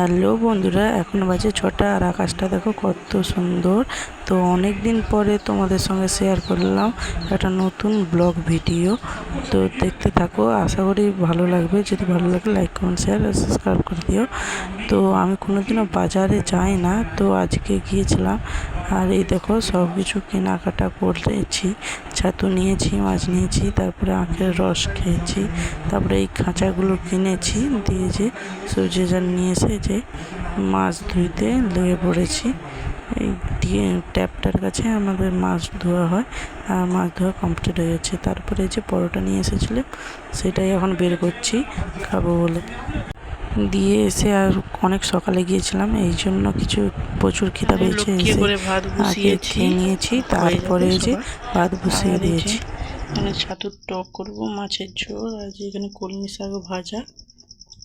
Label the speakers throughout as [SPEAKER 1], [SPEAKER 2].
[SPEAKER 1] Hello বন্ধুরা, এখন বাজে 6টা আর আকাশটা দেখো কত সুন্দর। তো অনেক দিন পরে তোমাদের সঙ্গে শেয়ার করলাম একটা নতুন ব্লগ ভিডিও। তো দেখতে থাকো, আশা করি ভালো লাগবে। যদি ভালো লাগে লাইক কমেন্ট শেয়ার আর সাবস্ক্রাইব করে দিও। তো আমি কোনোদিনও বাজারে যাই না, তো আজকে গিয়েছিলাম। আর এই দেখো সব কিছু কেনাকাটা করেছি। ছাতু নিয়েছি, মাছ নিয়েছি, তারপরে আখের রস খেয়েছি, তারপরে এই খাঁচাগুলো কিনেছি দিয়ে যে সবজি নিয়ে এসে যে মাছ ধুইতে লেগে পড়েছি। এই দিয়ে ট্যাপটার কাছে আমাদের মাছ ধোয়া হয়, আর মাছ ধোয়া কমপ্লিট হয়ে গেছে। তারপরে যে পরোটা নিয়ে এসেছিলো সেটাই এখন বের করছি খাবো বলে। দিয়ে এসে আর অনেক সকালে গিয়েছিলাম, এই জন্য কিছু প্রচুর খিদা পেয়েছে। এসে আগে খেয়ে নিয়েছি, তারপরে যে ভাত বসিয়ে দিয়েছি। এখানে ছাতুর টক করবো, মাছের ঝোল, আর যে এখানে কলমি শাক ভাজা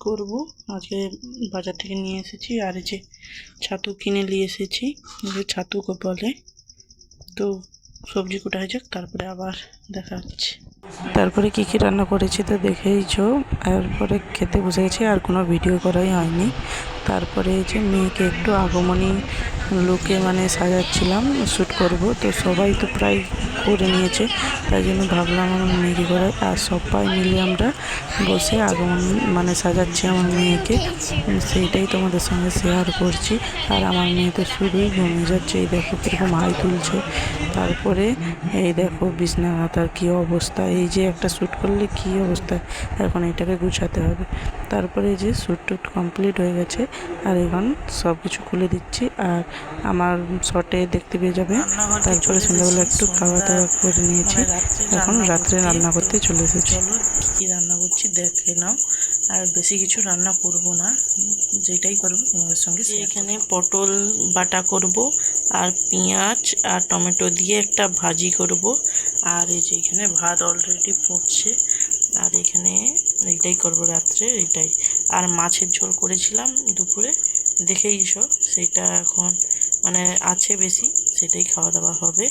[SPEAKER 1] করব। আজকে বাজার থেকে নিয়ে এসেছি। আর এই যে ছাতু কিনে নিয়ে এসেছি, যে ছাতু বলে। তো সবজি কোটা হয়ে যাক, তারপরে আবার দেখা হচ্ছে। তারপরে কী কী রান্না করেছি তো দেখেইছো। তারপরে খেতে বসে গেছি, আর কোনো ভিডিও করাই হয়নি। তারপরে যে মেয়েকে একটু আগমনী লুকে সাজাচ্ছিলাম, শ্যুট করব। তো সবাই তো প্রায় করে নিয়েছে, তাই জন্য ভাবলাম আমার মেয়েকে করাই। আর সবাই মিলে আমরা বসে আগমন সাজাচ্ছি আমার মেয়েকে, সেইটাই তোমাদের সঙ্গে শেয়ার করছি। আর আমার মেয়ে তো শুধুই ঘুমিয়ে যাচ্ছে, এই দেখো কীরকম হাই তুলছে। তারপরে এই দেখো বিছনাঘাতার কী অবস্থা, এই যে একটা শ্যুট করলে কী অবস্থা, এখন এটাকে গুছাতে হবে। তারপরে যে শ্যুট টুট কমপ্লিট হয়ে গেছে, আর এখন সব কিছু খুলে দিচ্ছি। আর আমার শর্টে দেখতে পেয়ে যাবে। তারপরে সন্ধ্যাবেলা একটু খাওয়া দাওয়া করে নিয়েছি, এখন রাত্রে রান্না করতে চলে এসেছি। চলো কী রান্না করছি দেখে নাও। আর বেশি কিছু রান্না করব না, যেটাই করবো তোমাদের সঙ্গে। এখানে পটল বাটা করব, আর পেঁয়াজ আর টমেটো দিয়ে একটা ভাজি করব। আর এই যে এখানে ভাত অলরেডি ফুটছে, আর এখানে এইটাই করব রাত্রে, এইটাই। আর মাছের ঝোল করেছিলাম দুপুরে, দেখেইছো, সেইটা এখন আছে বেশি, সেটাই খাওয়া দাওয়া হবে।